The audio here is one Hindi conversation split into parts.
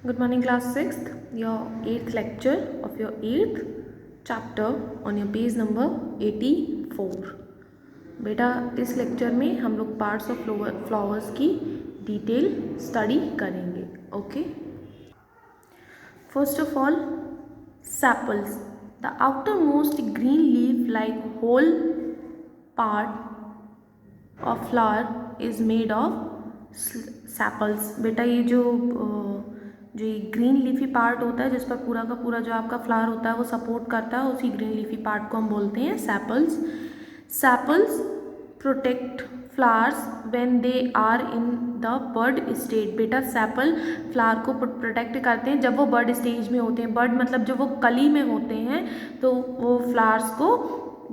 Good morning, class 6th, your 8th lecture of your 8th chapter on your page number 84. बेटा इस लेक्चर में हम लोग पार्ट्स ऑफ फ्लावर्स की डिटेल स्टडी करेंगे. Okay, first of all sepals. The outermost green leaf like whole part of flower is made of sepals. बेटा ये जो ये ग्रीन लीफी पार्ट होता है जिस पर पूरा का पूरा जो आपका फ्लावर होता है वो सपोर्ट करता है, उसी ग्रीन लीफी पार्ट को हम बोलते हैं sepals. Sepals protect flowers when they are in the bird stage. बेटा सेपल फ्लावर को प्रोटेक्ट करते हैं जब वो बर्ड स्टेज में होते हैं. बर्ड मतलब जो वो कली में होते हैं, तो वो फ्लावर्स को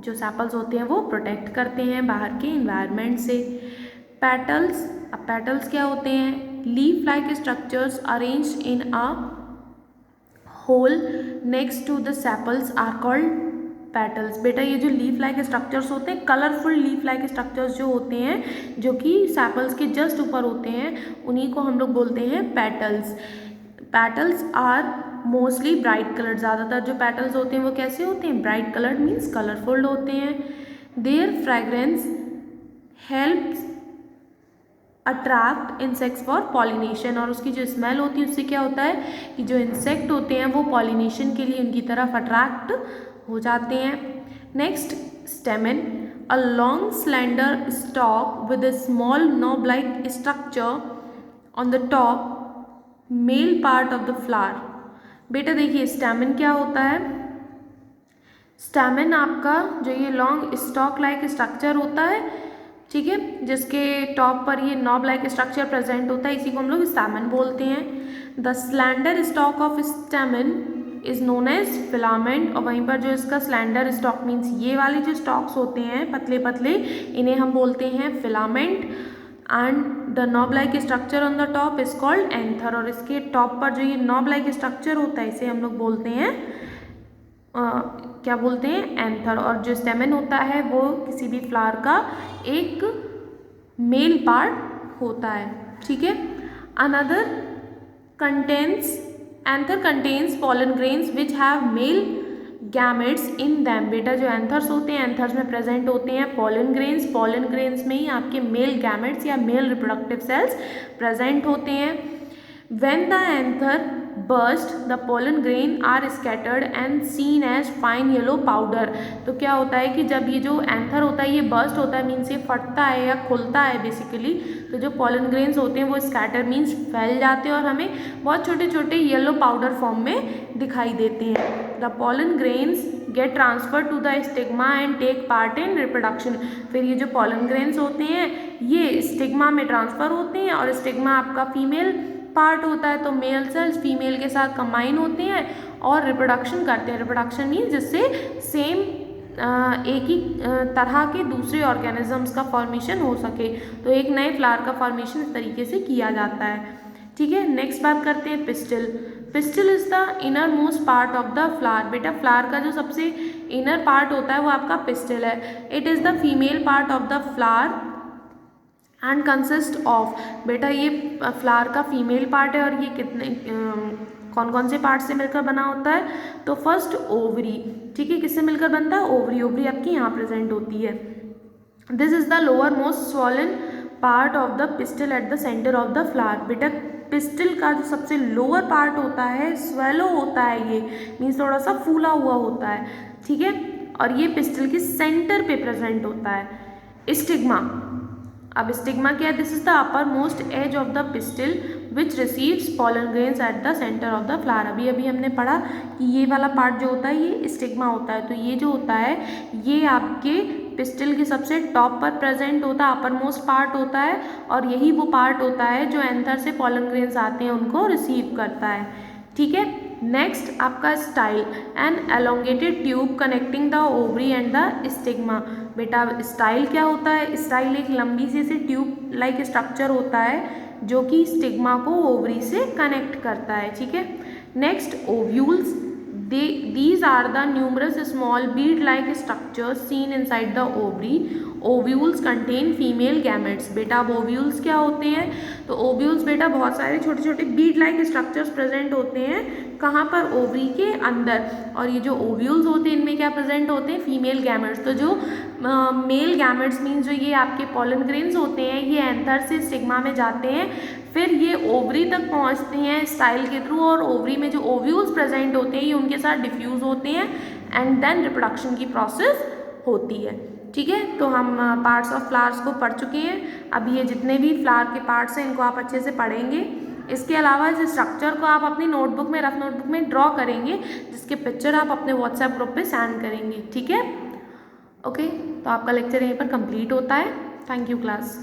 जो सेपल्स होते हैं वो प्रोटेक्ट करते हैं बाहर के इन्वायरमेंट से. पेटल्स. अब पेटल्स क्या होते हैं? Leaf like structures arranged in a whole next to the sepals are called petals. बेटा ये जो लीफ लाइक स्ट्रक्चर्स होते हैं, कलरफुल लीफ लाइक स्ट्रक्चर्स जो होते हैं जो कि सेपल्स के जस्ट ऊपर होते हैं, उन्हीं को हम लोग बोलते हैं petals. Petals are mostly bright coloured. ज़्यादातर जो पेटल्स होते हैं वो कैसे होते हैं? ब्राइट कलर्ड मीन्स कलरफुल होते हैं. Their fragrance helps attract insects for pollination. और उसकी जो स्मेल होती है उससे क्या होता है कि जो इंसेक्ट होते हैं वो पॉलिनेशन के लिए उनकी तरफ अट्रैक्ट हो जाते हैं. Next स्टेमन. A long slender stock with a small knob like structure on the top male part of the flower. बेटा देखिए स्टेमन क्या होता है? स्टेमन आपका जो ये लॉन्ग स्टॉक लाइक स्ट्रक्चर होता है, ठीक है, जिसके टॉप पर ये नॉब लाइक स्ट्रक्चर प्रेजेंट होता है, इसी को हम लोग स्टेमन बोलते हैं. The slender stalk of stamen is known as filament. और वहीं पर जो इसका स्लैंडर स्टॉक मीन्स ये वाले जो स्टॉक्स होते हैं पतले पतले, इन्हें हम बोलते हैं filament. And the knob like structure on the top is called anther. और इसके टॉप पर जो ये नॉब लाइक स्ट्रक्चर होता है इसे हम लोग बोलते हैं क्या बोलते हैं? एंथर. और जो स्टेमन होता है वो किसी भी फ्लावर का एक मेल पार्ट होता है, ठीक है. Another contains anther contains pollen grains which have male gametes in them. बेटा जो एंथर्स होते हैं, एंथर्स में प्रेजेंट होते हैं पॉलन ग्रेन्स. पॉलन ग्रेन्स में ही आपके मेल गैमेट्स या मेल रिप्रोडक्टिव सेल्स प्रेजेंट होते हैं. When the anther burst, the pollen grain are scattered and seen as fine yellow powder. तो क्या होता है कि जब ये जो एंथर होता है ये बर्स्ट होता है मीन्स ये फटता है या खुलता है बेसिकली, तो जो पॉलन ग्रेन्स होते हैं वो स्कैटर मीन्स फैल जाते हैं और हमें बहुत छोटे छोटे येलो पाउडर फॉर्म में दिखाई देते हैं. The pollen grains get transfer to the stigma and take part in reproduction. फिर ये जो पॉलन ग्रेन्स होते हैं ये स्टिग्मा में ट्रांसफर होते हैं, और स्टिग्मा आपका फीमेल पार्ट होता है, तो मेल सेल्स फीमेल के साथ कंबाइन होते हैं और रिप्रोडक्शन करते हैं. रिप्रोडक्शन मीन्स जिससे सेम एक ही तरह के दूसरे ऑर्गेनिजम्स का फॉर्मेशन हो सके, तो एक नए फ्लावर का फॉर्मेशन इस तरीके से किया जाता है, ठीक है. नेक्स्ट बात करते हैं pistil. Pistil is the inner most part of the flower. बेटा फ्लावर का जो सबसे इनर पार्ट होता है वो आपका पिस्टिल है. It is the female part of the flower and consist of. बेटा ये फ्लावर का फीमेल पार्ट है और ये कितने कौन कौन से पार्ट से मिलकर बना होता है? तो फर्स्ट ओवरी, ठीक है, किससे मिलकर बनता है? ओवरी. ओवरी आपकी यहाँ प्रेजेंट होती है. This is the lower most swollen part of the pistil eight the centre of the flower. बेटा पिस्टिल का जो सबसे लोअर पार्ट होता है स्वेलो होता है, ये मीन्स थोड़ा सा फूला हुआ होता है, ठीक है, और ये पिस्टिल के सेंटर पे प्रेजेंट होता है. स्टिग्मा. अब स्टिग्मा क्या है? This is the upper most edge of the pistil which receives pollen grains at the centre of the flower. अभी अभी हमने पढ़ा कि ये वाला पार्ट जो होता है ये स्टिग्मा होता है, तो ये जो होता है ये आपके पिस्टिल के सबसे टॉप पर प्रेजेंट होता है, अपर मोस्ट पार्ट होता है, और यही वो पार्ट होता है जो एंथर से पॉलन ग्रेन्स आते हैं उनको रिसीव करता है, ठीक है. नेक्स्ट आपका style. An elongated tube connecting the ovary and the stigma. बेटा स्टाइल क्या होता है? स्टाइल एक लंबी से ट्यूब लाइक स्ट्रक्चर होता है जो कि स्टिग्मा को ओवरी से कनेक्ट करता है, ठीक है. Next ovules. These are the numerous small bead-like structures seen inside the ovary. Ovules contain female gametes. बेटा अब ओव्यूल्स क्या होते हैं, तो ओव्यूल्स बेटा बहुत सारे छोटे छोटे बीड लाइक स्ट्रक्चर्स प्रेजेंट होते हैं, कहाँ पर, ओवरी के अंदर। और ये जो ओव्यूल्स होते हैं इनमें क्या प्रेजेंट होते हैं, फीमेल गैमेट्स। तो जो मेल गैमेट्स मीन्स जो ये आपके पॉलन ग्रेन्स होते हैं ये एंथर से स्टिग्मा में जाते हैं, फिर ये ओवरी तक पहुंचते हैं स्टाइल के थ्रू, और ओवरी में जो ओव्यूल्स प्रेजेंट होते हैं ये उनके साथ डिफ्यूज होते हैं एंड देन रिप्रोडक्शन की प्रोसेस होती है। ठीक है, तो हम पार्ट्स ऑफ फ्लावर्स को पढ़ चुके हैं। अब ये जितने भी फ्लावर के पार्ट्स हैं इनको आप अच्छे से पढ़ेंगे। इसके अलावा इस स्ट्रक्चर को आप अपनी नोटबुक में, रफ नोटबुक में ड्रॉ करेंगे, जिसके पिक्चर आप अपने व्हाट्सएप ग्रुप पे सेंड करेंगे। ठीक है, ओके, तो आपका लेक्चर यहीं पर कंप्लीट होता है। Thank you class.